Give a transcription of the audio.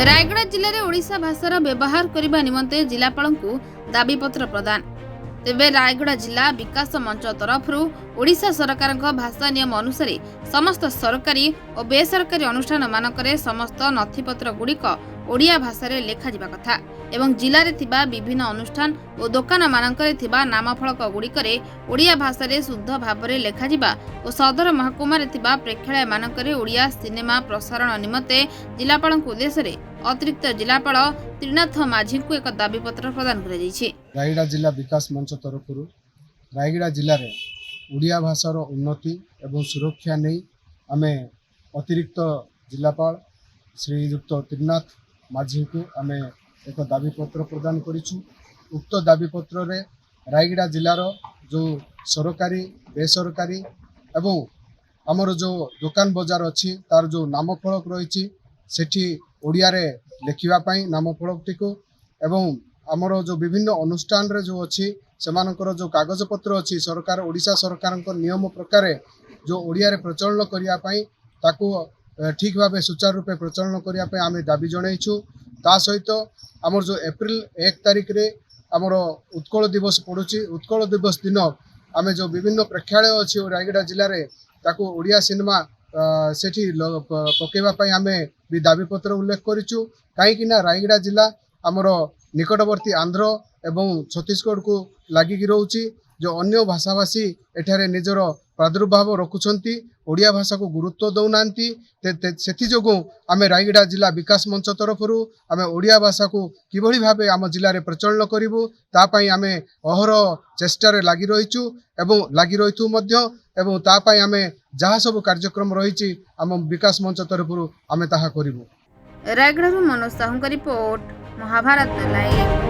रायगड़ा जिले में ओडिशा भाषार व्यवहार करने निमंते जिलापाल को दाबीपत्र प्रदान। तेबे रायगड़ा जिला विकास मंच तरफ ओडिशा सरकार भाषा नियम अनुसार समस्त सरकारी और बेसरकारी अनुष्ठान मानकरे समस्त नथिपत्र गुड़िक ओडिया भाषा लेखा जिबा कथा एवं जिले में थिबा विभिन्न अनुष्ठान और दुकान मानकरे थिबा नामफलक गुड़िकरे ओडिया भाषा शुद्ध भाव में लेखा जिबा और सदर महकुमा थिबा प्रेक्षालय मानकरे ओडिया सिनेमा प्रसारण निमंते जिलापाल उद्देश्य अतिरिक्त जिलापाल त्रिनाथ माझी को एक दाबीपत्र प्रदान कर रायगड़ा जिला विकास मंच तरफ रायगड़ा जिले में ओडिया भाषार उन्नति एवं सुरक्षा नहीं आम अतिरिक्त जिलापाल श्रीयुक्त त्रिनाथ माझी को आम एक दाबीपत्र प्रदान करिछु। उक्त दाबीपत्र रे रायगड़ा जिलार जो सरकारी बेसरकारी एवं आमर जो दुकान बजार अच्छी तार जो नामफलक रही सेठी ओडिया रे लेखिबा पई नामफलकटी को एवं आमर जो विभिन्न अनुष्ठान रे जो अच्छी सेमानकर जो कागज पत्र अच्छी सरकार ओडिशा सरकार नियम प्रकार जो ओडिया रे प्रचलन करिया पई ताकू ठीक भाव सुचारू रूपे प्रचलन करिया पई आमे दाबी जणाइछु। ता सहित आमर जो एप्रिल 1 तारिख रे आमर उत्कल दिवस पड़ुछि। उत्कल दिवस दिन आमे जो विभिन्न प्रेक्षालय अच्छी रायगड़ा जिले में ताकू ओडिया सिनेमा सेठी पकेबा पई आमे भी दाबीपत्र उल्लेख करिछु। कहीं रायगड़ा जिला आमर निकटवर्ती आंध्र एवं छत्तीसगढ़ को लागिकी रोची जो अन्य भाषाभाषी एठारे निजर प्रादुर्भाव रखुछंती ओडिया भाषा को गुरुत्व दौनांती सेथि जोगु आमे रायगड़ा जिला विकास मंच तरफ आमे ओडिया भाषा को किभली भाबे आम जिले में प्रचलन करिवु ता पई आमे अहर चेष्टा रे लागी रहिछु एवं लागी रहिथु मध्य एवं ता पई आमे जहा सब कार्यक्रम रहिछि आम विकास मंच तरफ आमे ताहा करिवु। रायगड़ा मनोज साहू का रिपोर्ट, महाभारत लाइव।